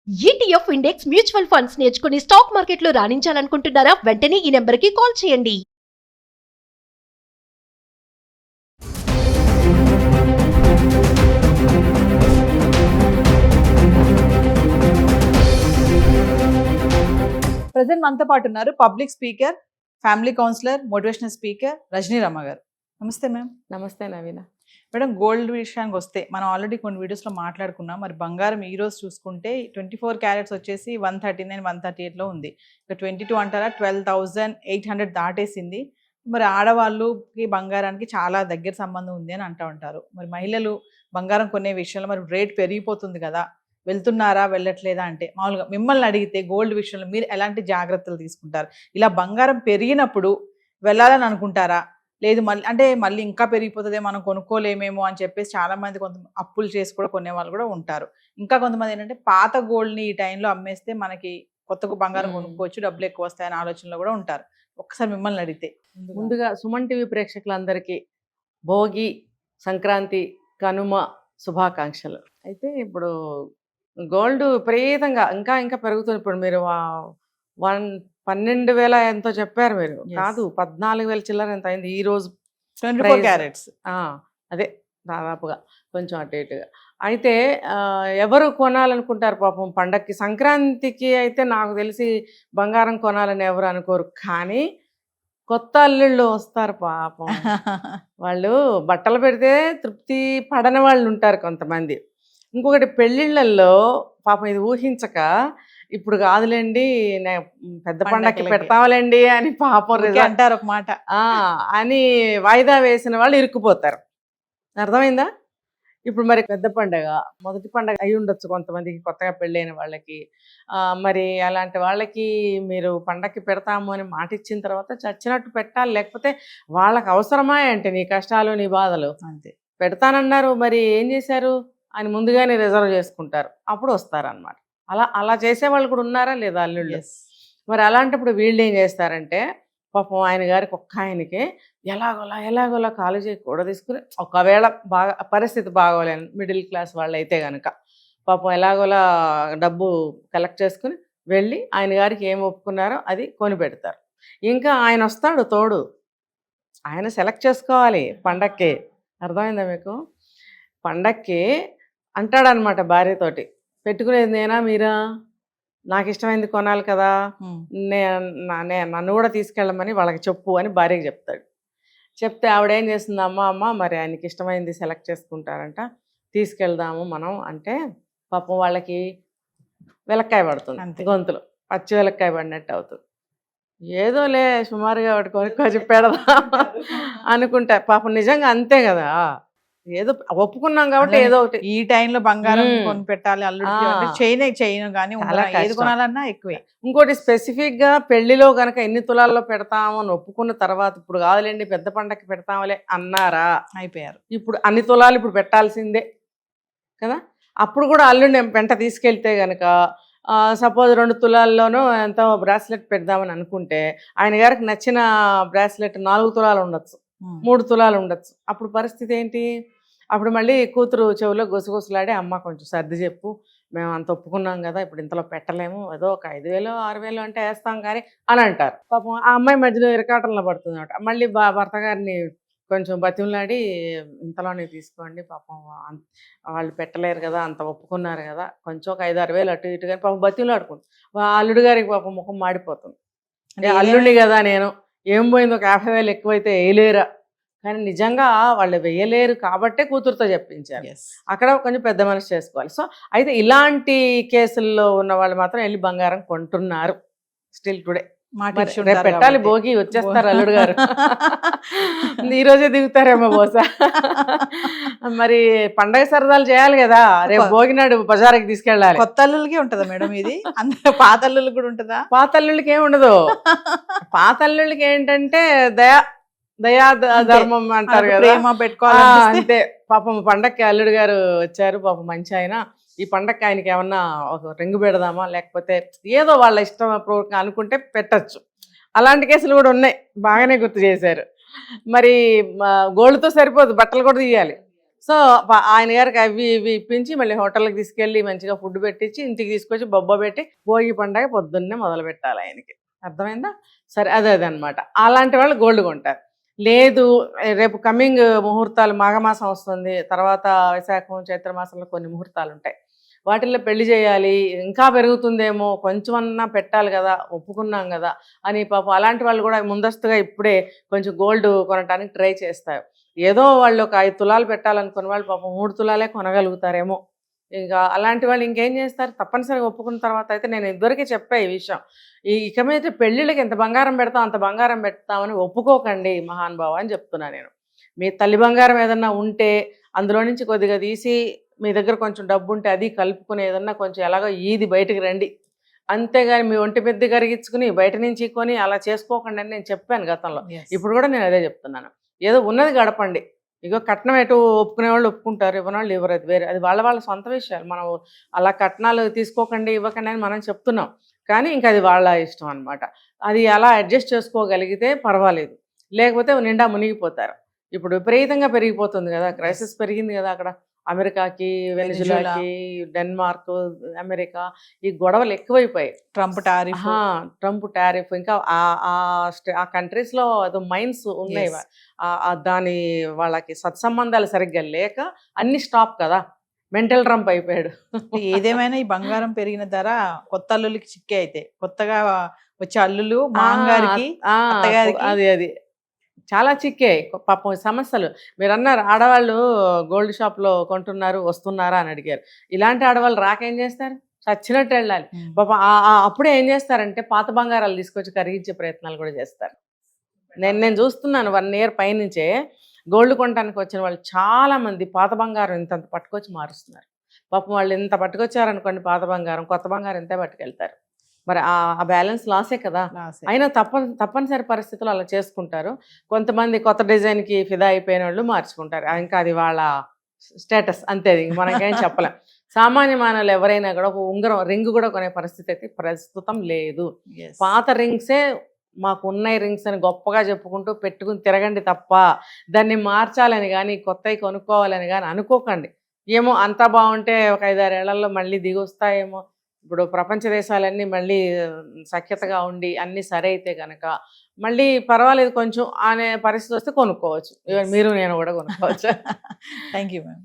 ETF index mutual funds నేర్చుకుని stock మార్కెట్లో రాణించాలనుకుంటున్నారా? వెంటనే ఈ నెంబర్కి కాల్ చేయండి. ప్రజెంట్ మనతో పాటు ఉన్నారు public speaker, family counsellor, motivational speaker Rajani Ramma గారు. నమస్తే మ్యామ్. నమస్తే నవీన. మేడం, గోల్డ్ విషయానికి వస్తే మనం ఆల్రెడీ కొన్ని వీడియోస్లో మాట్లాడుకున్నాం. మరి బంగారం ఈ రోజు చూసుకుంటే 24 క్యారెట్స్ వచ్చేసి 139, 138లో ఉంది. ఇక 22 అంటారా 12,800 దాటేసింది. మరి ఆడవాళ్ళకి బంగారానికి చాలా దగ్గర సంబంధం ఉంది అని అంటూ ఉంటారు. మరి మహిళలు బంగారం కొనే విషయంలో మరి రేట్ పెరిగిపోతుంది కదా, వెళ్తున్నారా వెళ్ళట్లేదా అంటే మామూలుగా మిమ్మల్ని అడిగితే గోల్డ్ విషయంలో మీరు ఎలాంటి జాగ్రత్తలు తీసుకుంటారు? ఇలా బంగారం పెరిగినప్పుడు వెళ్ళాలని అనుకుంటారా? లేదు మళ్ళీ ఇంకా పెరిగిపోతుందే, మనం కొనుక్కోలేమేమో అని చెప్పేసి చాలామంది కొంత అప్పులు చేసి కూడా కొనే వాళ్ళు కూడా ఉంటారు. ఇంకా కొంతమంది ఏంటంటే పాత గోల్డ్ని ఈ టైంలో అమ్మేస్తే మనకి కొత్త బంగారం కొనుక్కోవచ్చు, డబ్బులు ఎక్కువ వస్తాయని ఆలోచనలో కూడా ఉంటారు. ఒక్కసారి మిమ్మల్ని అడిగితే ముందుగా సుమన్ టీవీ ప్రేక్షకులందరికీ భోగి, సంక్రాంతి, కనుమ శుభాకాంక్షలు. అయితే ఇప్పుడు గోల్డ్ విపరీతంగా ఇంకా ఇంకా పెరుగుతుంది. ఇప్పుడు మీరు 12,000 ఎంతో చెప్పారు మీరు, కాదు 14,000 చిల్లర ఎంత అయింది ఈ రోజు 24 క్యారెట్స్. అదే దాదాపుగా కొంచెం అటు ఇటుగా. అయితే ఎవరు కొనాలనుకుంటారు పాపం పండక్కి? సంక్రాంతికి అయితే నాకు తెలిసి బంగారం కొనాలని ఎవరు అనుకోరు, కానీ కొత్త అల్లుళ్ళు వస్తారు పాపం. వాళ్ళు బట్టలు పెడితే తృప్తి పడని వాళ్ళు ఉంటారు కొంతమంది. ఇంకొకటి పెళ్ళిళ్ళల్లో పాపం ఇది ఊహించక ఇప్పుడు కాదులేండి పెద్ద పండక్కి పెడతాంలేండి అని పాపం అంటారు ఒక మాట అని వాయిదా వేసిన వాళ్ళు ఇరుక్కుపోతారు. అర్థమైందా? ఇప్పుడు మరి పెద్ద పండగ, మొదటి పండగ అయి ఉండొచ్చు కొంతమందికి, కొత్తగా పెళ్ళైన వాళ్ళకి. మరి అలాంటి వాళ్ళకి మీరు పండక్కి పెడతాము అని మాట ఇచ్చిన తర్వాత చచ్చినట్టు పెట్టాలి, లేకపోతే వాళ్ళకి అవసరమా అంటే నీ కష్టాలు నీ బాధలు. అంతే, పెడతానన్నారు మరి ఏం చేశారు అని ముందుగానే రిజర్వ్ చేసుకుంటారు, అప్పుడు వస్తారనమాట. అలా చేసేవాళ్ళు కూడా ఉన్నారా లేదా అల్లుళ్ళు? మరి అలాంటప్పుడు వీళ్ళు ఏం చేస్తారంటే పాపం ఆయన గారికి ఒక్క ఆయనకి ఎలాగోలా కాలేజీ కూడా తీసుకుని, ఒకవేళ బాగా పరిస్థితి బాగోలేని మిడిల్ క్లాస్ వాళ్ళు అయితే కనుక పాపం ఎలాగోలా డబ్బు కలెక్ట్ చేసుకుని వెళ్ళి ఆయన గారికి ఏం ఒప్పుకున్నారో అది కొని పెడతారు. ఇంకా ఆయన వస్తాడు తోడు, ఆయన సెలెక్ట్ చేసుకోవాలి పండక్కి. అర్థమైందా మీకు? పండక్కి అంటాడనమాట భార్యతోటి, పెట్టుకునేది నేనా మీరా, నాకు ఇష్టమైంది కొనాలి కదా, నన్ను కూడా తీసుకెళ్ళమని వాళ్ళకి చెప్పు అని భార్యకి చెప్తాడు. చెప్తే ఆవిడేం చేస్తుంది, అమ్మ మరి ఆయనకి ఇష్టమైంది సెలెక్ట్ చేసుకుంటారంట, తీసుకెళ్దాము మనం అంటే పాపం వాళ్ళకి వెలక్కాయ పడుతుంది గొంతులో, పచ్చి వెలక్కాయ పడినట్టు అవుతుంది. ఏదోలే సుమారుగా వాటి కొనుక్కొచ్చి పెడదాం అనుకుంటా. పాపం నిజంగా అంతే కదా, ఏదో ఒప్పుకున్నాం కాబట్టి ఏదో ఒకటి. ఈ టైంలో బంగారం కొని పెట్టాలి అల్లుడికి, చైన్ కానీ ఏది కొనాలన్నా ఎక్కువే. ఇంకోటి స్పెసిఫిక్ గా పెళ్లిలో కనుక ఎన్ని తులాల్లో పెడతాము అని ఒప్పుకున్న తర్వాత ఇప్పుడు కాదులేండి పెద్ద పండక్కి పెడతామలే అన్నారా, అయిపోయారు. ఇప్పుడు అన్ని తులాలు ఇప్పుడు పెట్టాల్సిందే కదా. అప్పుడు కూడా అల్లుడిని వెంట తీసుకెళ్తే గనక సపోజ్ 2 తులాల్లోనూ ఎంతో బ్రాస్లెట్ పెడదామని అనుకుంటే ఆయన గారికి నచ్చిన బ్రాస్లెట్ 4 తులాలు ఉండొచ్చు, 3 తులాలు ఉండొచ్చు. అప్పుడు పరిస్థితి ఏంటి? అప్పుడు మళ్ళీ కూతురు చెవిలో గుసగుసలాడి, అమ్మ కొంచెం సర్ది చెప్పు, మేము అంత ఒప్పుకున్నాం కదా, ఇప్పుడు ఇంతలో పెట్టలేము, ఏదో ఒక 5,000 6,000 అంటే వేస్తాం కానీ అని అంటారు. పాపం ఆ అమ్మాయి మధ్యలో ఇరకాటంలో పడుతుంది అనమాట. మళ్ళీ భర్త గారిని కొంచెం బతిమలాడి, ఇంతలోనే తీసుకోండి పాపం వాళ్ళు పెట్టలేరు కదా, అంత ఒప్పుకున్నారు కదా, కొంచెం ఒక 5-6,000 అటు ఇటు కానీ పాపం బతిమలాడుకుంటుంది. అల్లుడు గారికి పాపం ముఖం మాడిపోతుంది. అల్లుడిని కదా నేను, ఏం పోయింది ఒక 50,000 ఎక్కువైతే వేయలేరా, కానీ నిజంగా వాళ్ళు వేయలేరు కాబట్టే కూతురుతో చెప్పించారు. అక్కడ కొంచెం పెద్ద మనసు చేసుకోవాలి. సో అయితే ఇలాంటి కేసుల్లో ఉన్న వాళ్ళు మాత్రం వెళ్ళి బంగారం కొంటున్నారు స్టిల్ టుడే. రేపు పెట్టాలి, భోగి వచ్చేస్తారు అల్లుడు గారు, ఈ రోజే దిగుతారేమో బహుశా. మరి పండగ సరదాలు చేయాలి కదా, రేపు భోగి నాడు బజార్కి తీసుకెళ్ళాలి. కొత్త అల్లులకి ఉంటుందా మేడం ఇది? పాత అల్లుళ్ళకి కూడా ఉంటుందా? పాత అల్లుళ్ళకి ఏమి ఉండదు. పాత అల్లుళ్ళకి ఏంటంటే దయా ధర్మం అంటారు కదా, అంతే. పాపం పండక్కి అల్లుడు గారు వచ్చారు, పాపం మంచి ఆయన, ఈ పండక్కి ఆయనకి ఏమన్నా ఒక రింగు పెడదామా, లేకపోతే ఏదో వాళ్ళ ఇష్టం అనుకుంటే పెట్టచ్చు. అలాంటి కేసులు కూడా ఉన్నాయి, బాగానే గుర్తు చేశారు. మరి గోల్డ్తో సరిపోదు, బట్టలు కూడా తీయాలి. సో ఆయన గారికి అవి ఇవి ఇప్పించి మళ్ళీ హోటల్కి తీసుకెళ్ళి మంచిగా ఫుడ్ పెట్టించి ఇంటికి తీసుకొచ్చి బొబ్బ పెట్టి భోగి పండగ పొద్దున్నే మొదలు పెట్టాలి ఆయనకి. అర్థమైందా? సరే అదే అనమాట. అలాంటి వాళ్ళు గోల్డ్ కొంటారు. లేదు రేపు కమింగ్ ముహూర్తాలు మాఘమాసం వస్తుంది, తర్వాత వైశాఖం చైత్రమాసంలో కొన్ని ముహూర్తాలు ఉంటాయి, వాటిల్లో పెళ్లి చేయాలి, ఇంకా పెరుగుతుందేమో కొంచెమన్నా పెట్టాలి కదా, ఒప్పుకున్నాం కదా అని పాపం అలాంటి వాళ్ళు కూడా ముందస్తుగా ఇప్పుడే కొంచెం గోల్డ్ కొనడానికి ట్రై చేస్తారు. ఏదో వాళ్ళు ఒక 5 తులాలు పెట్టాలనుకున్న వాళ్ళు పాపం 3 తులాలే కొనగలుగుతారేమో. ఇంకా అలాంటి వాళ్ళు ఇంకేం చేస్తారు, తప్పనిసరిగా ఒప్పుకున్న తర్వాత అయితే నేను ఇదివరకే చెప్పా ఈ విషయం, ఇక మీద పెళ్ళిళ్ళకి ఎంత బంగారం పెడతాం అంత బంగారం పెడతామని ఒప్పుకోకండి మహానుభావ అని చెప్తున్నా నేను. మీ తల్లి బంగారం ఏదన్నా ఉంటే అందులో నుంచి కొద్దిగా తీసి మీ దగ్గర కొంచెం డబ్బు ఉంటే అది కలుపుకుని ఏదన్నా కొంచెం ఎలాగో ఈది బయటకు రండి, అంతేగాని మీ ఒంటి పెద్ద కరిగించుకుని బయట నుంచి కొని అలా చేసుకోకండి అని నేను చెప్పాను గతంలో. ఇప్పుడు కూడా నేను అదే చెప్తున్నాను. ఏదో ఉన్నది గడపండి. ఇగో కట్నం ఎటు ఒప్పుకునే వాళ్ళు ఒప్పుకుంటారు, ఇవ్వని వాళ్ళు ఇవ్వరు, అది వేరే, అది వాళ్ళ సొంత విషయాలు. మనం అలా కట్నాలు తీసుకోకండి ఇవ్వకండి అని మనం చెప్తున్నాం, కానీ ఇంకా అది వాళ్ళ ఇష్టం అనమాట. అది అలా అడ్జస్ట్ చేసుకోగలిగితే పర్వాలేదు, లేకపోతే నిండా మునిగిపోతారు. ఇప్పుడు విపరీతంగా పెరిగిపోతుంది కదా, క్రైసిస్ పెరిగింది కదా అక్కడ, అమెరికాకి, వెనిజులాకి, డెన్మార్క్, అమెరికా, ఈ గొడవలు ఎక్కువైపోయాయి. ట్రంప్ టారిఫ్, ఇంకా ఆ కంట్రీస్లో అదో మైన్స్ ఉన్నాయి, దాని వాళ్ళకి సత్సంబంధాలు సరిగ్గా లేక అన్ని స్టాప్ కదా, మెంటల్ ట్రంప్ అయిపోయాడు. ఏదేమైనా ఈ బంగారం పెరిగిన ధర కొత్త అల్లులకి చిక్కే, అయితే కొత్తగా వచ్చే అల్లులు మాంగారికి అది చాలా చిక్కే పాపం సమస్యలు. మీరు అన్నారు ఆడవాళ్ళు గోల్డ్ షాప్లో కొంటున్నారు వస్తున్నారా అని అడిగారు. ఇలాంటి ఆడవాళ్ళు రాకేం చేస్తారు, చచ్చినట్టు వెళ్ళాలి పాపం. అప్పుడే ఏం చేస్తారంటే పాత బంగారాలు తీసుకొచ్చి కరిగించే ప్రయత్నాలు కూడా చేస్తారు. నేను చూస్తున్నాను 1 year పైనుంచే గోల్డ్ కొనడానికి వచ్చిన వాళ్ళు చాలా మంది పాత బంగారం ఇంత పట్టుకొచ్చి మారుస్తున్నారు. పాపం వాళ్ళు ఇంత పట్టుకొచ్చారనుకోండి పాత బంగారం, కొత్త బంగారం ఇంతే పట్టుకెళ్తారు. మరి ఆ బ్యాలెన్స్ లాసే కదా. అయినా తప్పనిసరి పరిస్థితులు అలా చేసుకుంటారు. కొంతమంది కొత్త డిజైన్కి ఫిదా అయిపోయిన వాళ్ళు మార్చుకుంటారు, ఇంకా అది వాళ్ళ స్టేటస్ అంతే, మనకేం చెప్పలేం. సామాన్య మానవులు ఎవరైనా కూడా ఒక ఉంగరం రింగ్ కూడా కొనే పరిస్థితి అయితే ప్రస్తుతం లేదు. పాత రింగ్సే మాకు ఉన్నాయి రింగ్స్ అని గొప్పగా చెప్పుకుంటూ పెట్టుకుని తిరగండి తప్ప దాన్ని మార్చాలని కానీ కొత్తవి కొనుక్కోవాలని కానీ అనుకోకండి. ఏమో అంతా బాగుంటే ఒక 5-6 ఏళ్లలో మళ్ళీ దిగొస్తాయేమో. ఇప్పుడు ప్రపంచ దేశాలన్నీ మళ్ళీ సఖ్యతగా ఉండి అన్నీ సరే అయితే కనుక మళ్ళీ పర్వాలేదు కొంచెం అనే పరిస్థితి వస్తే కొనుక్కోవచ్చు. మీరు నేను కూడా కొనుక్కోవచ్చు. Thank you ma'am.